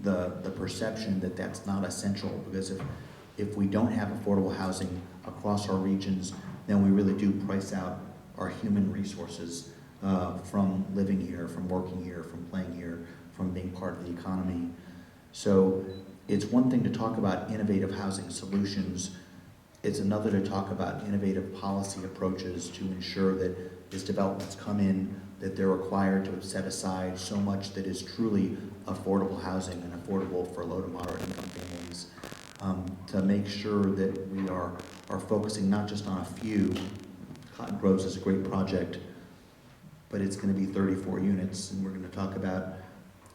the perception that that's not essential, because if we don't have affordable housing across our regions, then we really do price out our human resources from living here, from working here, from playing here, from being part of the economy. So it's one thing to talk about innovative housing solutions. It's another to talk about innovative policy approaches to ensure that as developments come in, that they're required to set aside so much that is truly affordable housing and affordable for low to moderate income families, to make sure that we are focusing not just on a few. Cotton Groves is a great project, but it's going to be 34 units, and we're going to talk about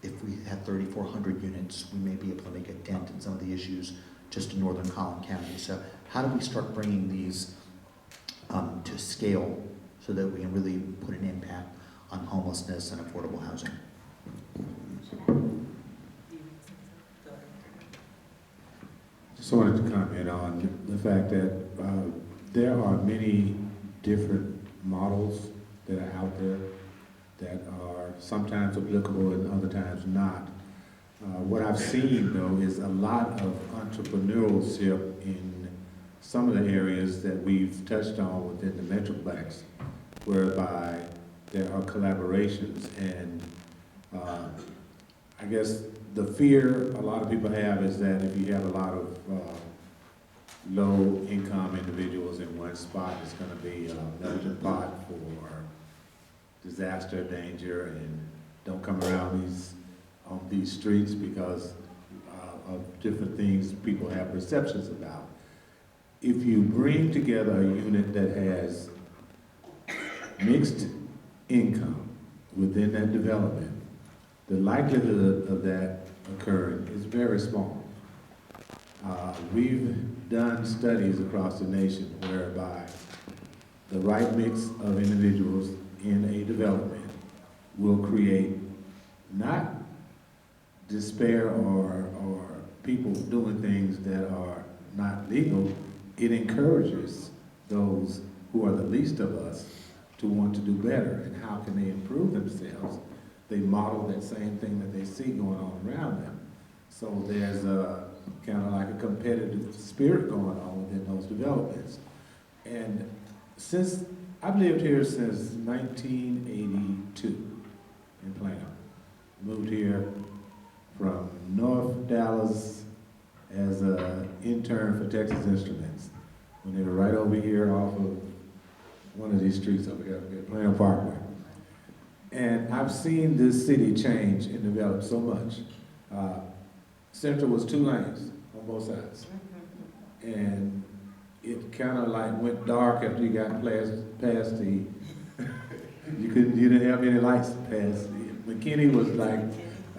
if we had 3,400 units, we may be able to make a dent in some of the issues just in northern Collin County. So how do we start bringing these to scale so that we can really put an impact on homelessness and affordable housing? Just wanted to comment on the fact that there are many different models that are out there that are sometimes applicable and other times not. What I've seen, though, is a lot of entrepreneurship in some of the areas that we've touched on within the Metroplex, whereby there are collaborations. And I guess the fear a lot of people have is that if you have a lot of low-income individuals in one spot, it's going to be a melting pot for disaster, danger, and don't come around these streets because of different things people have perceptions about. If you bring together a unit that has mixed income within that development, the likelihood of that occurring is very small. We've done studies across the nation whereby the right mix of individuals in a development will create not despair or people doing things that are not legal. It encourages those who are the least of us to want to do better. And how can they improve themselves? They model that same thing that they see going on around them. So there's a kind of like a competitive spirit going on within those developments. And since I've lived here since 1982 in Plano. Moved here from North Dallas as an intern for Texas Instruments when they were right over here off of one of these streets over here, Plano Parkway. And I've seen this city change and develop so much. Central was 2 lanes on both sides. And it kind of like went dark after you got past the, you didn't have any lights past. McKinney was like,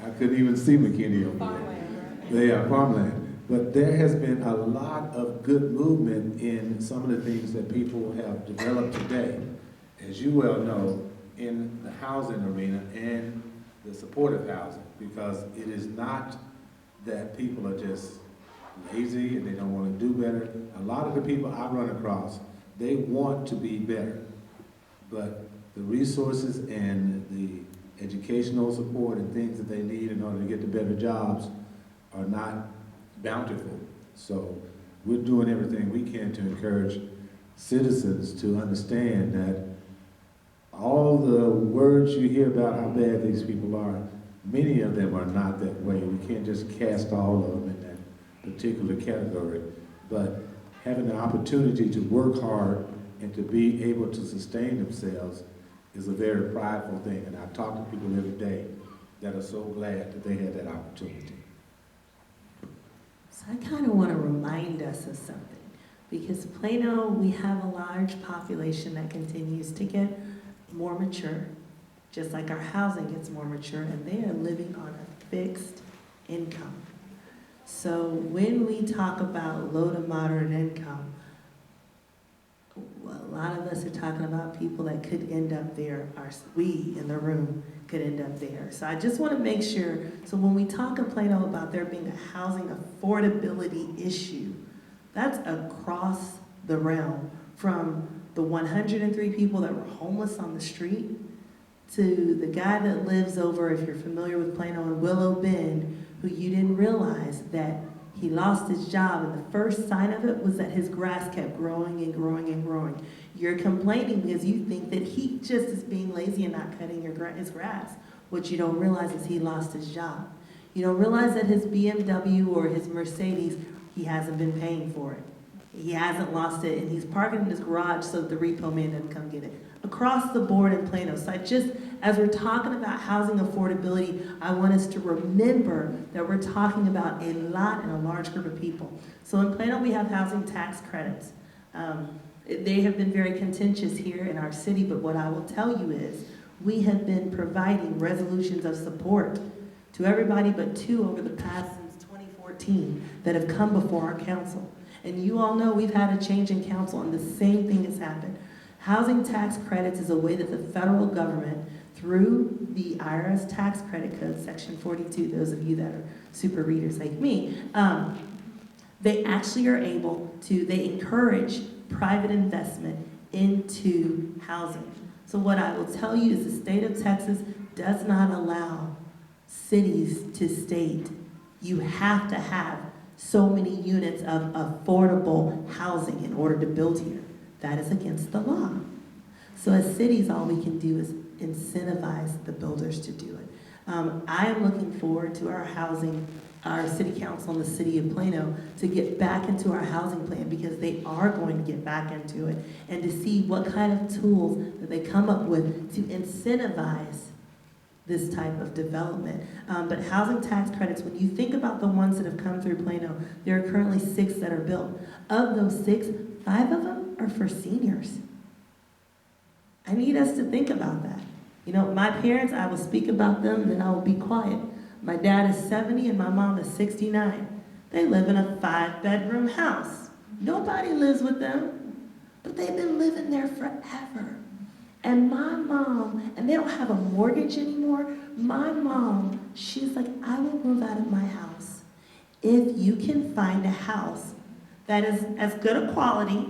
I couldn't even see McKinney over there. Yeah, farmland. But there has been a lot of good movement in some of the things that people have developed today, as you well know, in the housing arena and the supportive housing, because it is not that people are just lazy and they don't want to do better. A lot of the people I run across, they want to be better, but the resources and the educational support and things that they need in order to get to better jobs are not bountiful. So we're doing everything we can to encourage citizens to understand that all the words you hear about how bad these people are, many of them are not that way. We can't just cast all of them in that particular category, but having the opportunity to work hard and to be able to sustain themselves is a very prideful thing. And I talk to people every day that are so glad that they had that opportunity. So I kind of want to remind us of something, because Plano, we have a large population that continues to get more mature, just like our housing gets more mature, and they are living on a fixed income. So when we talk about low to moderate income, a lot of us are talking about people that could end up there, we in the room could end up there. So I just want to make sure, so when we talk in Plano about there being a housing affordability issue, that's across the realm, from the 103 people that were homeless on the street to the guy that lives over, if you're familiar with Plano and Willow Bend, who you didn't realize that he lost his job, and the first sign of it was that his grass kept growing and growing and growing. You're complaining because you think that he just is being lazy and not cutting his grass. What you don't realize is he lost his job. You don't realize that his BMW or his Mercedes, he hasn't been paying for it. He hasn't lost it, and he's parking in his garage so that the repo man doesn't come get it. Across the board in Plano. So as we're talking about housing affordability, I want us to remember that we're talking about a lot and a large group of people. So in Plano, we have housing tax credits. They have been very contentious here in our city, but what I will tell you is we have been providing resolutions of support to everybody but two over the past since 2014 that have come before our council. And you all know we've had a change in council and the same thing has happened. Housing tax credits is a way that the federal government, through the IRS tax credit code, section 42, those of you that are super readers like me, they actually are able to, they encourage private investment into housing. So what I will tell you is the state of Texas does not allow cities to state you have to have so many units of affordable housing in order to build here. That is against the law. So as cities, all we can do is incentivize the builders to do it. I am looking forward to our city council in the city of Plano to get back into our housing plan, because they are going to get back into it, and to see what kind of tools that they come up with to incentivize this type of development. But housing tax credits, when you think about the ones that have come through Plano, there are currently 6 that are built. Of those 6, 5 of them are for seniors. I need us to think about that. You know, my parents, I will speak about them, then I will be quiet. My dad is 70 and my mom is 69. They live in a 5-bedroom house. Nobody lives with them, but they've been living there forever. And my mom, and they don't have a mortgage anymore, my mom, she's like, I will move out of my house if you can find a house that is as good a quality,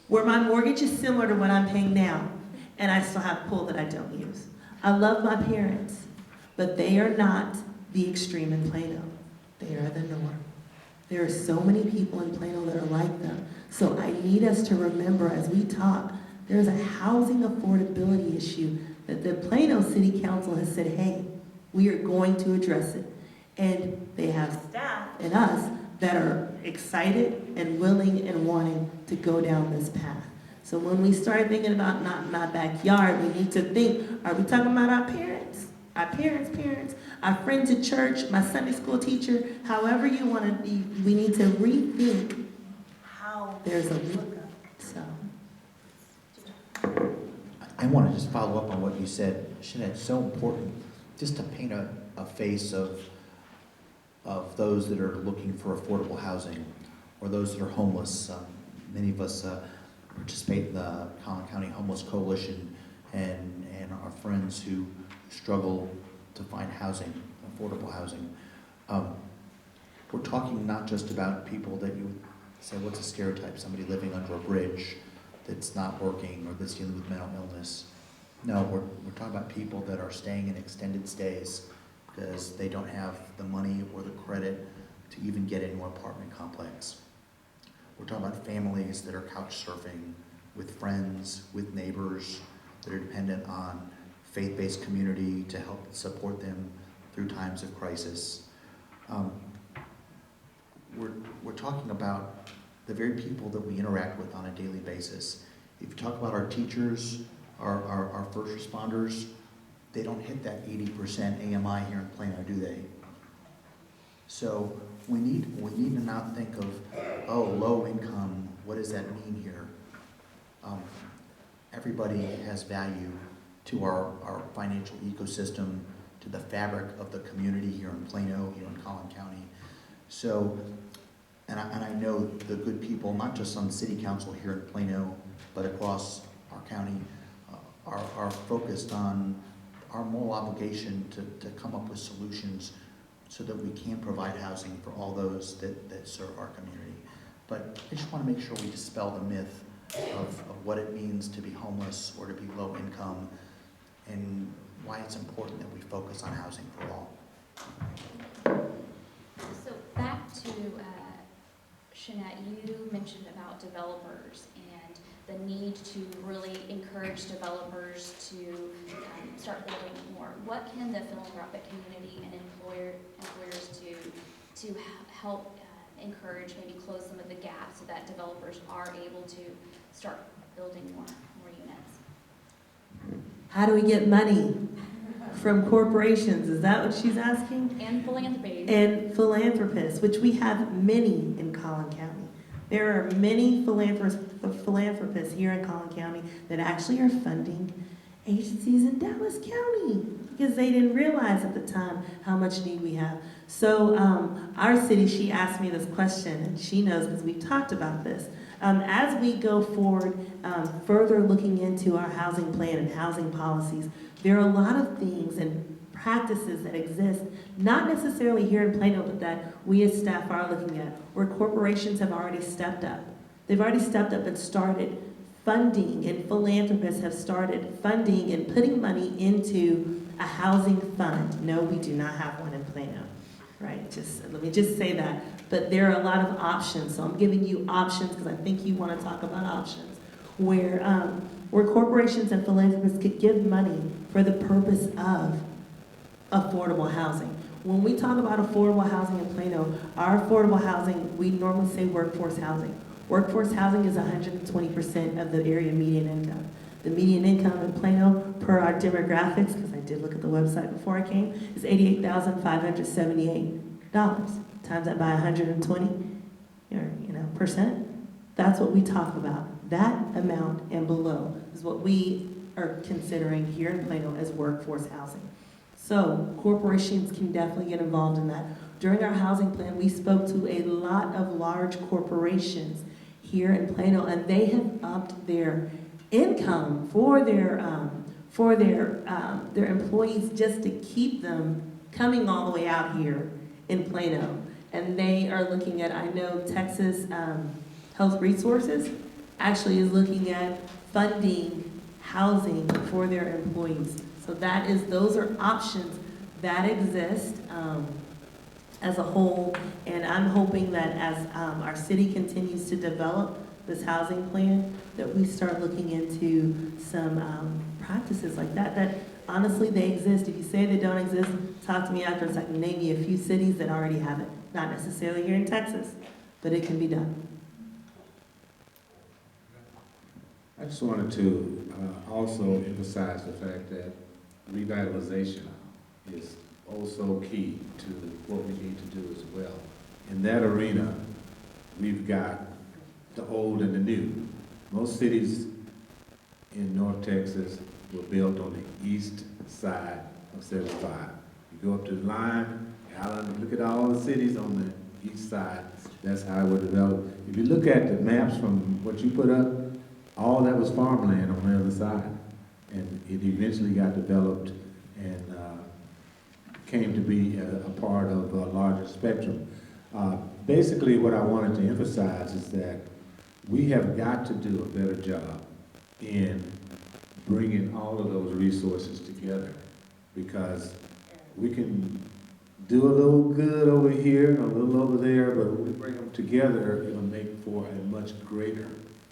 where my mortgage is similar to what I'm paying now, and I still have a pool that I don't use. I love my parents, but they are not the extreme in Plano. They are the norm. There are so many people in Plano that are like them. So I need us to remember as we talk, there's a housing affordability issue that the Plano City Council has said, hey, we are going to address it. And they have staff and us that are excited and willing and wanting to go down this path. So when we start thinking about not in my backyard, we need to think, are we talking about our parents? Our parents, our friends at church, my Sunday school teacher, however you want to be, we need to rethink how there's a lookup. So. I want to just follow up on what you said, Shanette. It's so important just to paint a face of those that are looking for affordable housing, or those that are homeless. Many of us participate in the Collin County Homeless Coalition, and our friends who struggle to find housing, affordable housing. We're talking not just about people that you would say, what's a stereotype? Somebody living under a bridge that's not working or that's dealing with mental illness. No, we're talking about people that are staying in extended stays because they don't have the money or the credit to even get into an apartment complex. We're talking about families that are couch surfing with friends, with neighbors, that are dependent on faith-based community to help support them through times of crisis. We're talking about the very people that we interact with on a daily basis. If you talk about our teachers, our first responders, they don't hit that 80% AMI here in Plano, do they? So we need to not think of, oh, low income, what does that mean here? Everybody has value to our financial ecosystem, to the fabric of the community here in Plano, here in Collin County. So, and I know the good people, not just on city council here in Plano, but across our county, are focused on our moral obligation to come up with solutions so that we can provide housing for all those that serve our community. But I just want to make sure we dispel the myth of what it means to be homeless or to be low income, and why it's important that we focus on housing for all. Shanette, you mentioned about developers and the need to really encourage developers to start building more. What can the philanthropic community and employers do to help encourage, maybe close some of the gaps so that developers are able to start building more units? How do we get money from corporations? Is that what she's asking? And philanthropy. And philanthropists, which we have many in Collin County. There are many philanthropists here in Collin County that actually are funding agencies in Dallas County because they didn't realize at the time how much need we have. So our city, she asked me this question, and she knows because we've talked about this. As we go forward, further looking into our housing plan and housing policies, there are a lot of things and practices that exist, not necessarily here in Plano, but that we as staff are looking at, where corporations have already stepped up. They've already stepped up and started funding, and philanthropists have started funding and putting money into a housing fund. No, we do not have one in Plano, right? Let me just say that. But there are a lot of options, so I'm giving you options because I think you want to talk about options, where corporations and philanthropists could give money for the purpose of affordable housing. When we talk about affordable housing in Plano, our affordable housing, we normally say workforce housing. Workforce housing is 120% of the area median income. The median income in Plano, per our demographics, because I did look at the website before I came, is $88,578. Times that by 120, percent. That's what we talk about. That amount and below is what we are considering here in Plano as workforce housing. So corporations can definitely get involved in that. During our housing plan, we spoke to a lot of large corporations here in Plano, and they have upped their income for their employees just to keep them coming all the way out here in Plano. And they are looking at, I know Texas Health Resources actually is looking at funding housing for their employees. So those are options that exist as a whole, and I'm hoping that as our city continues to develop this housing plan, that we start looking into some practices like that honestly they exist. If you say they don't exist, talk to me afterwards. I can name you a few cities that already have it. Not necessarily here in Texas, but it can be done. I just wanted to also emphasize the fact that revitalization is also key to what we need to do as well. In that arena, we've got the old and the new. Most cities in North Texas were built on the east side of 75. You go up to the line, Allen, look at all the cities on the east side. That's how it was developed. If you look at the maps from what you put up, all that was farmland on the other side. And it eventually got developed and came to be a part of a larger spectrum. Basically, what I wanted to emphasize is that we have got to do a better job in bringing all of those resources together, because we can do a little good over here and a little over there, but when we bring them together, it'll make for a much greater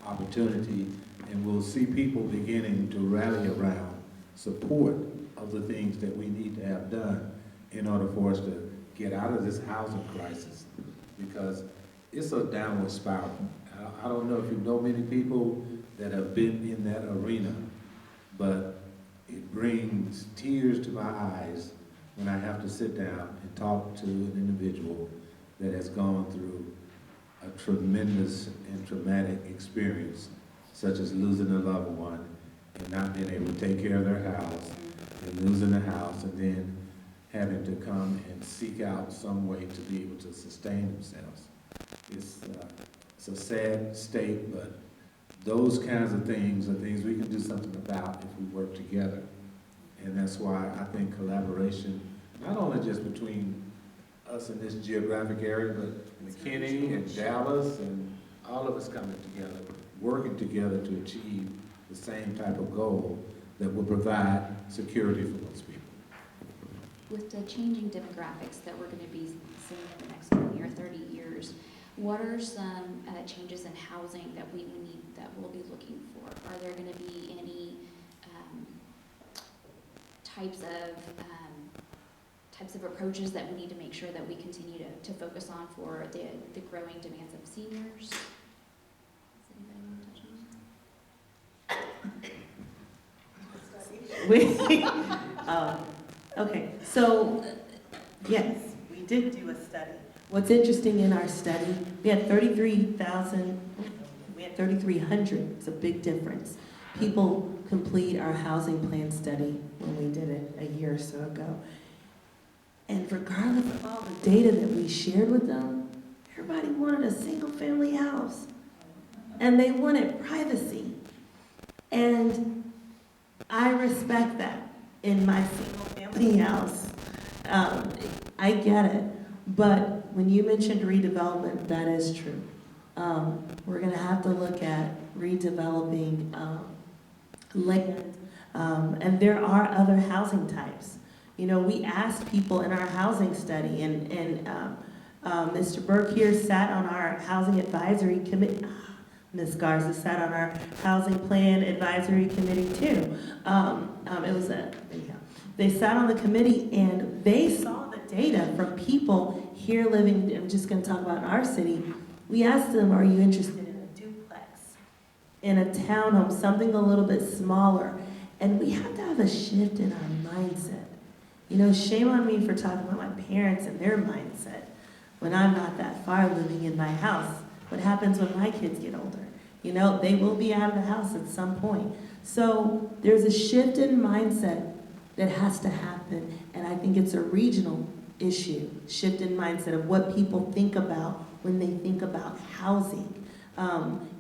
opportunity, and we'll see people beginning to rally around support of the things that we need to have done in order for us to get out of this housing crisis, because it's a downward spiral. I don't know if you know many people that have been in that arena, but it brings tears to my eyes when I have to sit down and talk to an individual that has gone through a tremendous and traumatic experience, such as losing a loved one and not being able to take care of their house, and losing the house, and then having to come and seek out some way to be able to sustain themselves. It's a sad state, but those kinds of things are things we can do something about if we work together. And that's why I think collaboration, not only just between us in this geographic area, but McKinney and Dallas and all of us coming together, working together to achieve the same type of goal that will provide security for those people. With the changing demographics that we're going to be seeing in the next 20 or 30 years, what are some changes in housing that we'll be looking for? Are there going to be any types of approaches that we need to make sure that we continue to focus on for the growing demands of seniors? Does anybody want to touch on that? Okay, so, yes, we did do a study. What's interesting in our study, we had 3,300, it's a big difference. People complete our housing plan study when we did it a year or so ago. And regardless of all the data that we shared with them, everybody wanted a single-family house. And they wanted privacy. And I respect that in my single-family house. I get it. But when you mentioned redevelopment, that is true. We're going to have to look at redeveloping land. And there are other housing types. You know, we asked people in our housing study, and Mr. Burke here sat on our housing advisory committee. Ms. Garza sat on our housing plan advisory committee too. They sat on the committee and they saw the data from people here living, I'm just going to talk about our city. We asked them, are you interested in a duplex, in a townhome, something a little bit smaller? And we have to have a shift in our mindset. You know, shame on me for talking about my parents and their mindset when I'm not that far living in my house. What happens when my kids get older? You know, they will be out of the house at some point. So there's a shift in mindset that has to happen, and I think it's a regional issue, shift in mindset of what people think about when they think about housing.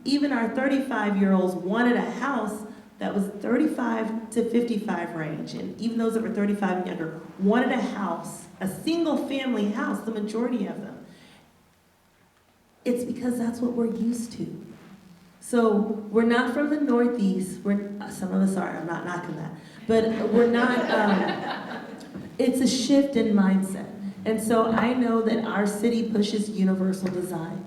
Even our 35-year-olds wanted a house that was 35 to 55 range, and even those that were 35 and younger wanted a house, a single-family house, the majority of them. It's because that's what we're used to. So we're not from the Northeast. Some of us are. I'm not knocking that, but we're not. It's a shift in mindset, and so I know that our city pushes universal design.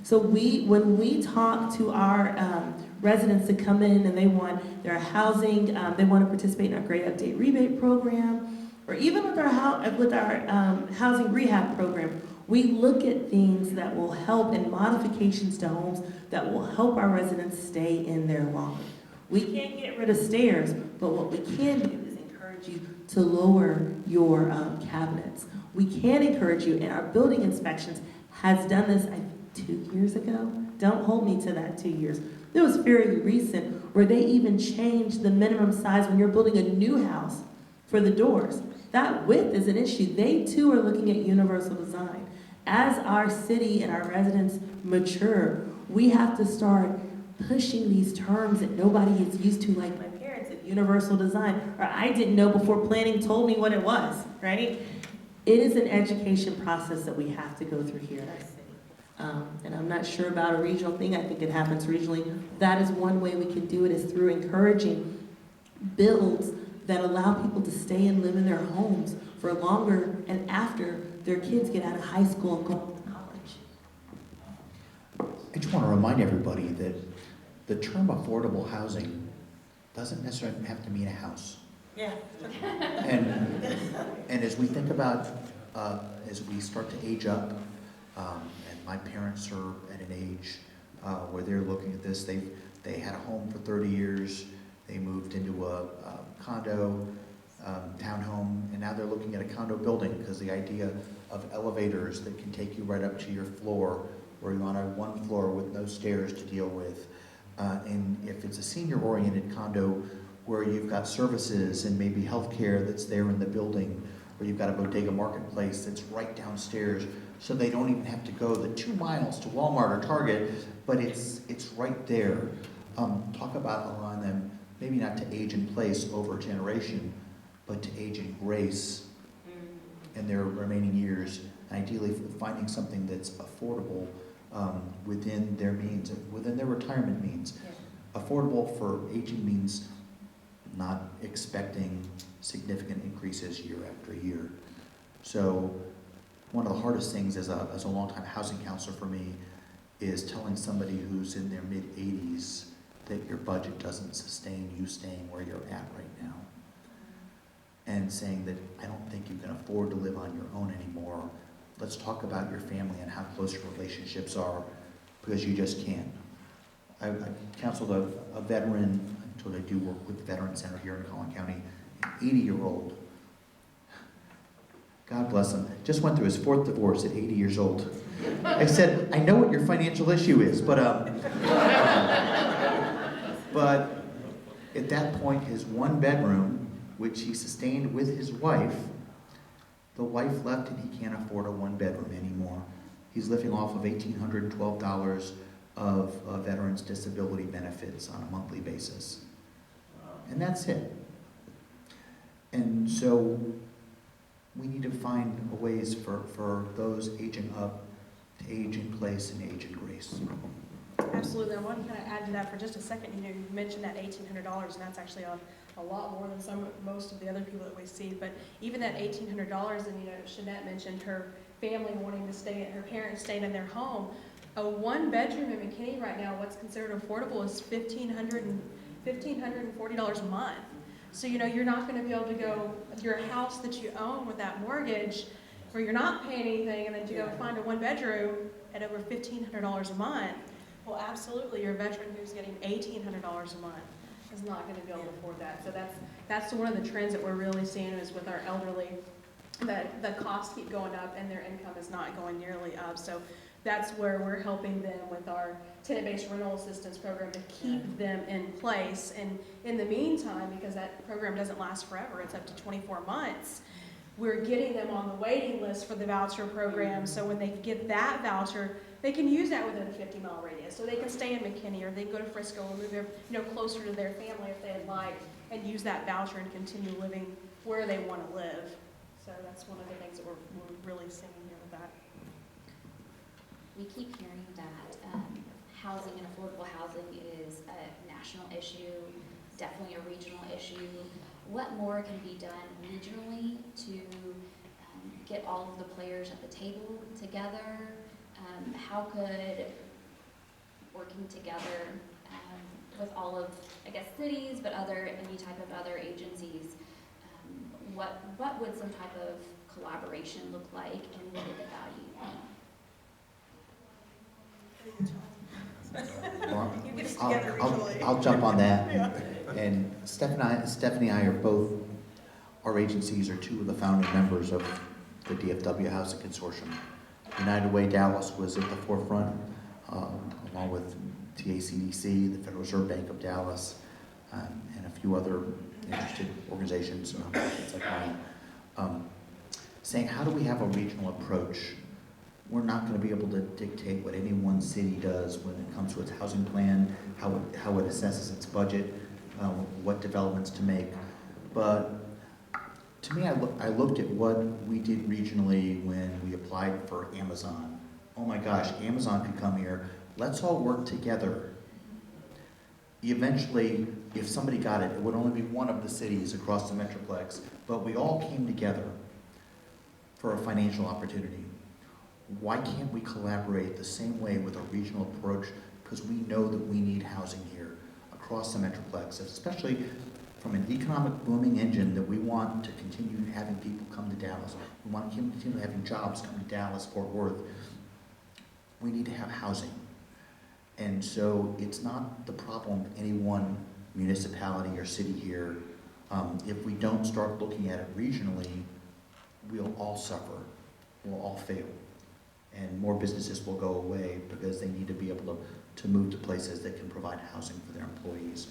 So when we talk to our residents to come in and they want their housing, they want to participate in our Great Update Rebate Program, or even with our housing rehab program, we look at things that will help and modifications to homes that will help our residents stay in there longer. We can't get rid of stairs, but what we can do is encourage you to lower your cabinets. We can encourage you, and our building inspections has done this, I think, 2 years ago. Don't hold me to that 2 years. It was very recent where they even changed the minimum size when you're building a new house for the doors. That width is an issue. They too are looking at universal design. As our city and our residents mature, we have to start pushing these terms that nobody is used to, like my parents at universal design, or I didn't know before planning told me what it was, right? It is an education process that we have to go through here at our city. And I'm not sure about a regional thing. I think it happens regionally. That is one way we can do it, is through encouraging builds that allow people to stay and live in their homes for longer and after their kids get out of high school and go to college. I just want to remind everybody that the term affordable housing doesn't necessarily have to mean a house. Yeah. And as we think about, as we start to age up, and my parents are at an age where they're looking at this, they had a home for 30 years, they moved into a condo, townhome, and now they're looking at a condo building because the idea of elevators that can take you right up to your floor, where you're on one floor with no stairs to deal with. And if it's a senior-oriented condo where you've got services and maybe healthcare that's there in the building, or you've got a bodega marketplace that's right downstairs, so they don't even have to go the 2 miles to Walmart or Target, but it's right there. Talk about allowing them maybe not to age in place over a generation, but to age in grace in their remaining years, ideally finding something that's affordable within their means, within their retirement means. Yeah. Affordable for aging means not expecting significant increases year after year. So one of the hardest things as a longtime housing counselor for me is telling somebody who's in their mid-80s that your budget doesn't sustain you staying where you're at right now. And saying that, I don't think you can afford to live on your own anymore. Let's talk about your family and how close your relationships are, because you just can't. I counseled a veteran, until I do work with the Veteran Center here in Collin County, an 80-year-old. God bless him, just went through his 4th divorce at 80 years old. I said, I know what your financial issue is, but at that point, his 1 bedroom, which he sustained with his wife, the wife left and he can't afford a 1 bedroom anymore. He's living off of $1,812 of veterans' disability benefits on a monthly basis. And that's it. And so we need to find ways for those aging up to age in place and age in grace. Absolutely. I want to kind of add to that for just a second. You mentioned that $1,800, and that's actually a lot more than most of the other people that we see. But even that $1,800, and Shanette mentioned her family wanting to stay, her parents staying in their home. A 1-bedroom in McKinney right now, what's considered affordable is $1,540 a month. So you're not going to be able to go your house that you own with that mortgage, where you're not paying anything, and then to go find a 1-bedroom at over $1,500 a month. Well, absolutely, your veteran who's getting $1,800 a month is not going to be able to afford that. So that's one of the trends that we're really seeing is with our elderly, that the costs keep going up and their income is not going nearly up. So that's where we're helping them with our tenant-based rental assistance program to keep them in place. And in the meantime, because that program doesn't last forever, it's up to 24 months, we're getting them on the waiting list for the voucher program. So when they get that voucher, they can use that within a 50-mile radius. So they can stay in McKinney, or they can go to Frisco or move closer to their family if they'd like, and use that voucher and continue living where they want to live. So that's one of the things that we're really seeing here with that. We keep hearing that housing and affordable housing is a national issue, definitely a regional issue. What more can be done regionally to get all of the players at the table together? How could working together with all of, I guess, cities, but any type of other agencies, what would some type of collaboration look like, and what would the value be? Well, You get us together regionally. I'll jump on that. Yeah. And Stephanie and I are both, our agencies are 2 of the founding members of the DFW Housing Consortium. United Way Dallas was at the forefront, along with TACDC, the Federal Reserve Bank of Dallas, and a few other interested organizations, it's like mine, saying, how do we have a regional approach? We're not going to be able to dictate what any one city does when it comes to its housing plan, how it assesses its budget, what developments to make. But to me, I looked at what we did regionally when we applied for Amazon. Oh my gosh, Amazon could come here. Let's all work together. Eventually, if somebody got it, it would only be one of the cities across the Metroplex, but we all came together for a financial opportunity. Why can't we collaborate the same way with a regional approach? Because we know that we need housing here across the Metroplex, especially from an economic booming engine that we want to continue having people come to Dallas. We want to continue having jobs come to Dallas, Fort Worth. We need to have housing. And so it's not the problem of any one municipality or city here. If we don't start looking at it regionally, we'll all suffer, we'll all fail. And more businesses will go away because they need to be able to move to places that can provide housing for their employees.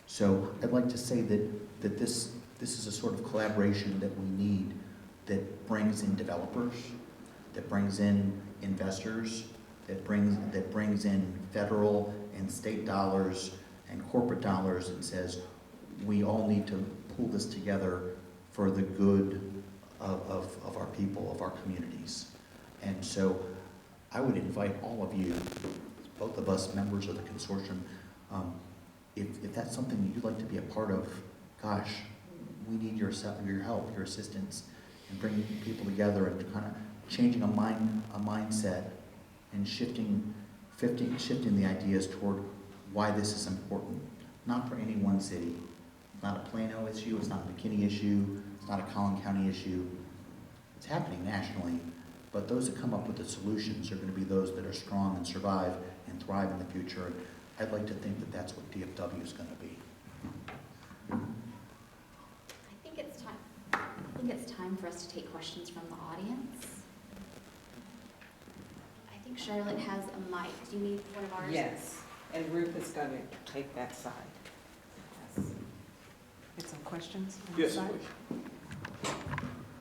So I'd like to say that this is a sort of collaboration that we need, that brings in developers, that brings in investors, that brings in federal and state dollars and corporate dollars, and says we all need to pull this together for the good of our people, of our communities. And so I would invite all of you, both of us members of the consortium, if that's something you'd like to be a part of, gosh, we need your help, your assistance, and bringing people together and kind of changing a mindset and shifting shifting the ideas toward why this is important, not for any one city. It's not a Plano issue, it's not a McKinney issue, it's not a Collin County issue. It's happening nationally, but those that come up with the solutions are going to be those that are strong and survive and thrive in the future. I'd like to think that that's what DFW is going to be. I think it's time for us to take questions from the audience. I think Charlotte has a mic. Do you need one of ours? Yes, and Ruth is going to take that side. Yes. Get some questions on the Yes, side? please.